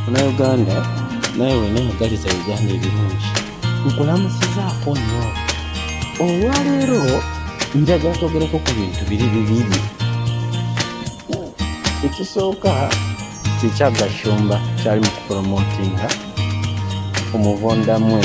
Munnayuganda naye weneyagaliza Uganda ebirungi nkulamusizaako nnyo. Olwaleero njagala twogereko ku bintu bibiri. Ekisooka kikya Gashumba kyali mu kupromotinga omuvondamwe,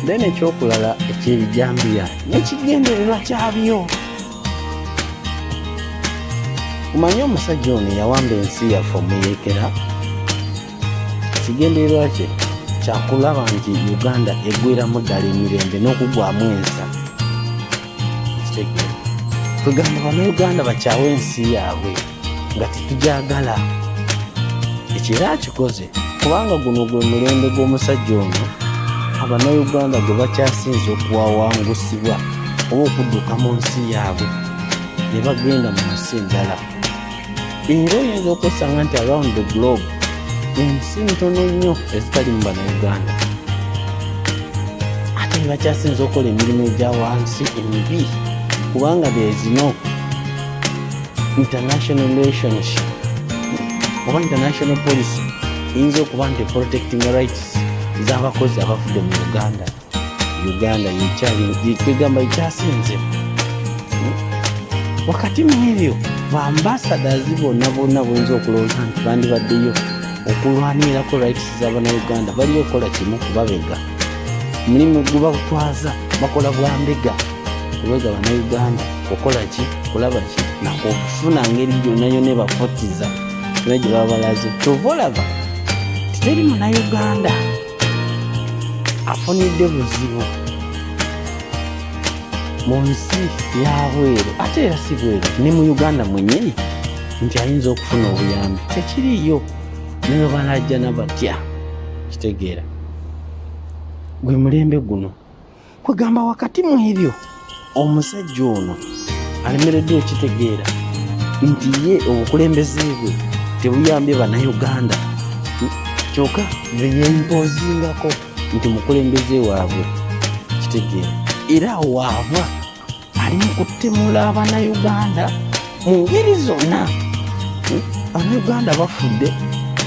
then ekyokulala ekyebijambiya n'ekigendererwa kyabyo. Kumanye omusajja ono yawamba ensi yaffe omuyekera. Ekigendererwa kye kyakulaba nti Uganda eggweramu ddala emirembe n'okugwamu ensa. Tugamba Bannayuganda bakyawe ensi yaabwe nga tetujagala. Ekira akikoze kubanga guno gwe mulembe gw'omusajja ono Abannayuganda gwe bakyasinze okuwawangusibwa oba okudduka mu nsi yaabwe ne bagenda mu nsi endala. Era oyinza okwesanga nti around the globe ensi ntono nnyo ezitali mu Bannayuganda ate ne bakyasinze okukola emirimu egya wansi emibi, kubanga there is no international relationship oba international policy eyinza okuba nti protecting rights z'abakozi abafudde mu Uganda yekyagamba ekyasinze. Wakati mu ebyo baambasadazi bonna buyinza okulowooza nti bandibaddeyo okulwanirako rights z'Abannayuganda baliyo okukola kimu kubabega. Mulimu gubatwaza bakola bwambega kubega Bannayuganda okukola ki kulaba ki nakufuna ngeri gyonna yonna ebafotiza era gye baba balaze. Kyova olaba titeri Munnayuganda afunidde buzibu mu nsi yabweru ate era si bweru ne mu Uganda mwennyini nti ayinza okufuna obuyambi tekiriyo. Naye balajjana batya kitegeera gwe mulembe guno kwegamba wakati mu ebyo omusajja ono alemereddwa okitegeera nti ye obukulembeze bwe tebuyambye Bannayuganda kyokka beyempozingako nti mukulembeze waabwe kitegeera. Era waava ali mu kutemula Abannayuganda mu ngeri zonna. Abannayuganda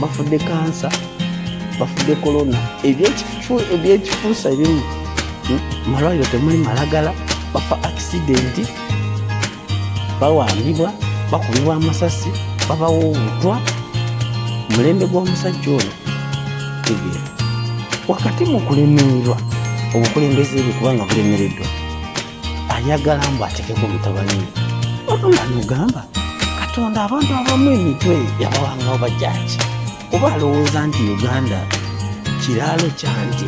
bafudde kansa, bafudde korona, ebyekifuusa ebimu malwaliro temuli malagala, bafa akisidenti, bawambibwa, bakubibwa amasasi, babawo obutwa. Mulembe gw'omusajja ono tegeera wakati mu kulemererwa obukulembeze bwe kubanga bulemereddwa ayagala mbu atekeko mutabani we. Oba nogamba Katonda abantu abamu emitwe yabawangawo bajjaki oba alowooza nti Uganda kiraalo kyanti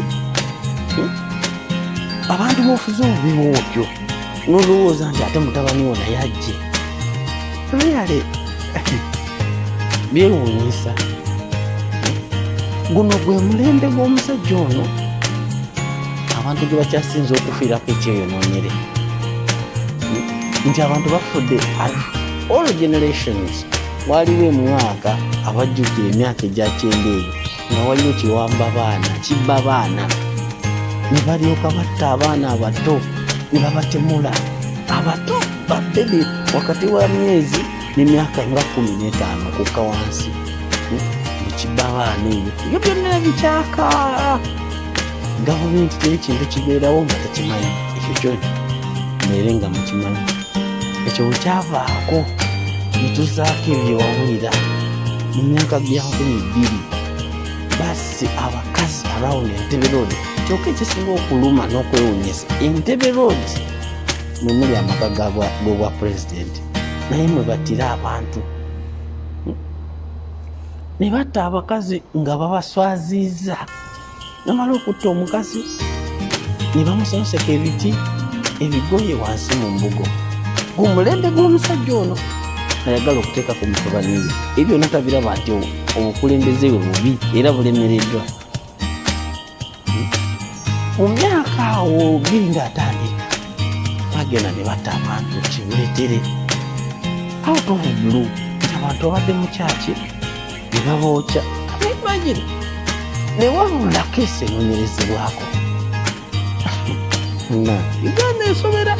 abantu bofuze obubi bwobyo n'olowooza nti ate mutabani wo naye ajje yale byewuunyisa. Guno gwe mulembe gw'omusajja ono abantu gye bakyasinze okufiirako ekyeyonoonyere nti abantu bafudde all generations. Waliwo emwaka abajjukira emyaka egyakyenda eyo nga waliwo kiwamba baana kibba baana ne balyoka batta abaana abato ne babatemula abato babebe wakati wa myezi n'emyaka nga 15 kukka wansi mukibba abaana ebyo byonna bikyaka. Gavumenti teri kintu kibeerawo nga tekimanyi ekyo kyonna mere nga mukimanyi ekyo wekyavaako nituzaako ebyo wawulira mu myaka gya 20 basi abakazi around Entebbe Road. Kyokka ekisinga okuluma n'okwewuunyisa Entebbe Road mwe muli amaka g'obwa pulezidenti naye mwe battira abantu ne batta abakazi nga babaswaziza. Namala okutta omukazi ne bamusonseka ebiti ebigoye wansi mu mbugo. Gumulembe gw'omusajja ono ayagala okuteeka ku mutabani we. Ebyo byonna tabiraba nti obukulembeze bwe bubi era bulemereddwa. Mu myaka awo 20 atandika bagenda ne batta abantu kibuletere out of blue nti abantu babadde mu kyaki ne babookya. Imagine ne wabula kesi enonyerezebwako Uganda esobera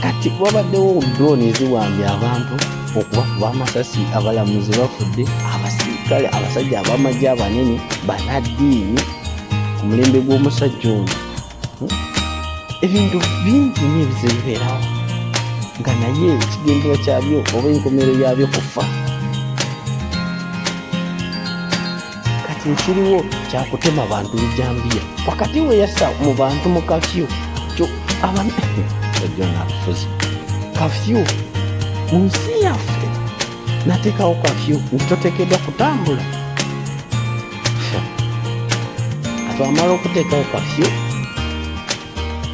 kati wabaddewo drone eziwambye abantu okubakuba amasasi abalamuzi bafudde abasibe abaserikale abasajja abamajje abanene banaddiini ku mulembe gw'omusajja ono. Ebintu bingi nnyo ebizibu bibeerawo nga naye ekigendera kyabyo oba enkomero yabyo kufa. Kati ekiriwo kyakutema bantu bijambiya wakati we yassa mu bantu mu kafyu kyo abafuzi kafyu mu nsi yaffe nateekawo kafyu nti toteekeddwa kutambula. Atwamala okuteekawo kafyu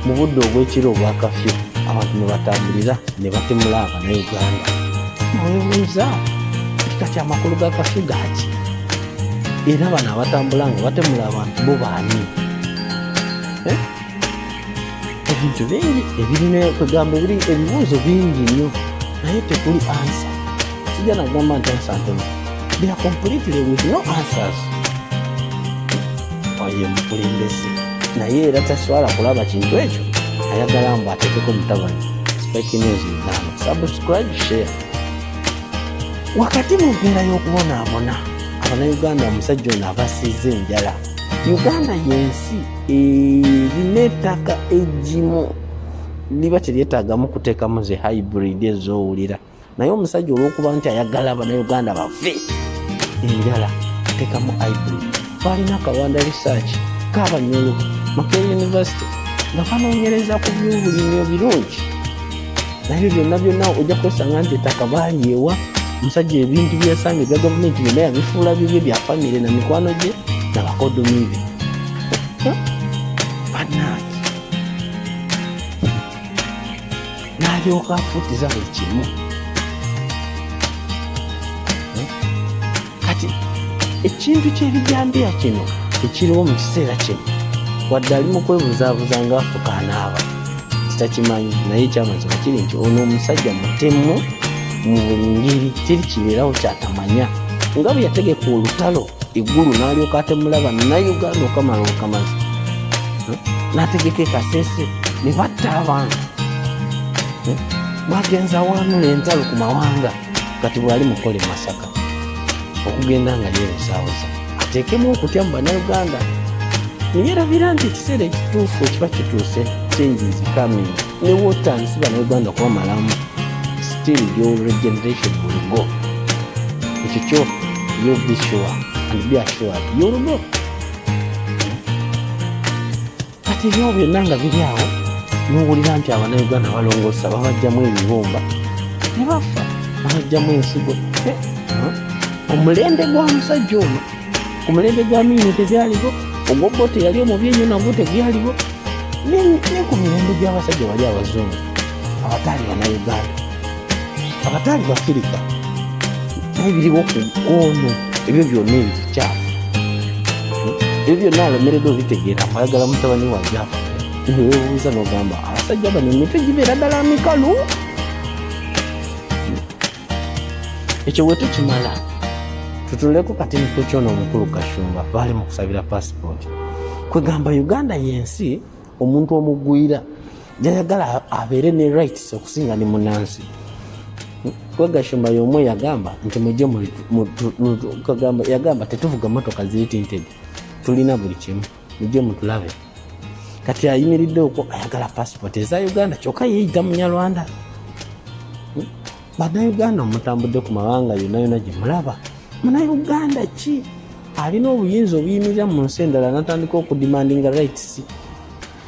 mu budde obw'ekiro obwa kafyu abantu ne batambulira ne batemula Abannayuganda. Neweebuuza nti kati amakulu ga kafyu gaaki era bano abatambula nga batemula abantu bo baani? Ebintu bingi ebirina kwegamba ebibuuzo bingi nnyo naye tekuli ansa. Sijja nagamba nti ansa ntono. They are completely with no answers. Oye mukulembeze naye era taswala kulaba kintu ekyo ayagala mbu ateekeko mutabani. Spike News Uganda. Subscribe, share. Wakati mu mbeera y'okubonaabona Abannayuganda omusajja ono abasiize enjala. Uganda yensi erina ettaka egimu liba teryetaagamu kuteekamu ze hybrid ez'owulira naye omusajja olw'okuba nti ayagala Abannayuganda bafe enjala ateekamu hybrid. Balina Kawanda Research k'Abanyoro Makerere University nga banoonyereza ku by'obulimi ebirungi naye byonna ojja kwesanga nti ettaka baalyewa omusajja ebintu byasanga ebya gavumenti byonna yabifuula bibye bya famire na mikwano gye n'abakodomi be. Bannange n'alyoka afuutiza buli kimu. Kati ekintu ky'ebijambiya kino ekiriwo mu kiseera kino wadde ali mu kwebuzaabuza ng'afuka anaaba kitakimanyi naye ekyamazima kiri nti ono omusajja mutemu mu buli ngeri teri kibeerawo kyatamanya nga bwe yategeka olutalo eggulu n'alyoka atemula Bannayuganda okamala okamazi n'ategeka Kasese ne batta abantu. Bagenza wanula entalo ku mawanga kati bwali mukole Masaka okugenda nga yeebuzaabuza ateekemu okutya mu Bannayuganda neyeerabira nti ekiseera ekituufu ekiba kituuse changes coming ne wotansi Bannayuganda kubamalamu still your regeneration will go. Ekyo kyo you'll be sure and be assured you'll go. Kati ebyo byonna nga biri awo n'owulira nti Abannayuganda balongoosa babajjamu ebibumba ne bafa babajjamu ensigo. Omulembe gwa musajja ono ku mulembe gwa Amini tebyaliwo ogw'obbo teyali omubi ennyo nagwo tegwaliwo ne ku mirembe gy'abasajja bali abazungu abataali Bannayuganda abataali Bafirika naye biriwo ku ono ebyo byonna ebikyafu ebyo byonna alomeredde obitegeera mwayagala mutabani wa Jaafu neweebuuza n'ogamba abasajja bano emitwe gibeera ddala mikalu. Ekyo bwe tukimala tutuleko kati mutwe kyono omukulu Kashumba baali mu kusabira passport kwegamba Uganda yensi omuntu omugwira jayagala abeere ne rights okusinga ne munansi. Kashumba y'omwe yagamba nti mujje yagamba tetuvuga motoka ziri tinted tulina buli kimu mujje mutulabe. Kati ayimiridde okwo ayagala passport eza Uganda kyokka yeeyita Munyarwanda. Bannayuganda omutambudde ku mawanga yonna gye mulaba Munnayuganda ki alina obuyinza obuyimirira mu nsi endala n'atandika okudimandinga rights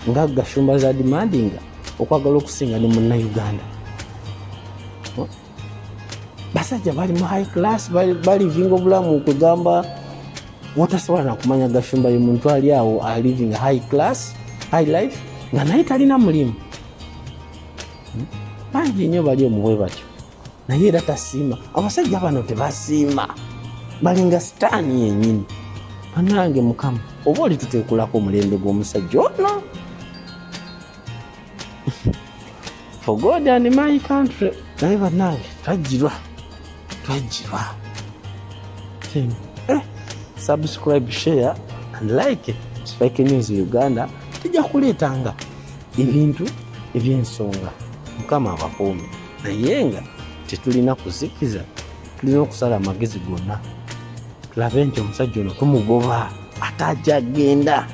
nga Kashumba za demandinga okwagala okusinga ne Munnayuganda. Basajja bali mu high class balivinga obulamu okugamba wotasobola nakumanya Kashumba ye muntu ali awo living high class high life nga naye talina mulimu. Bangi nnyo bali omuwe batyo naye era tasiima. Abasajja bano tebasiima balinga sitaani yennyini. Bannange Mukama oba oli tuteekulako omulembe gw'omusajja ono. For God and my country. Naye bannange twajjirwa. Subscribe, share and like Spike News Uganda. Tujja kuleetanga ebintu eby'ensonga Mukama abakuume naye nga tetulina kuzikiza tulina okusala amagezi gonna tulabe nti omusajja ono tumugoba ate ajja agenda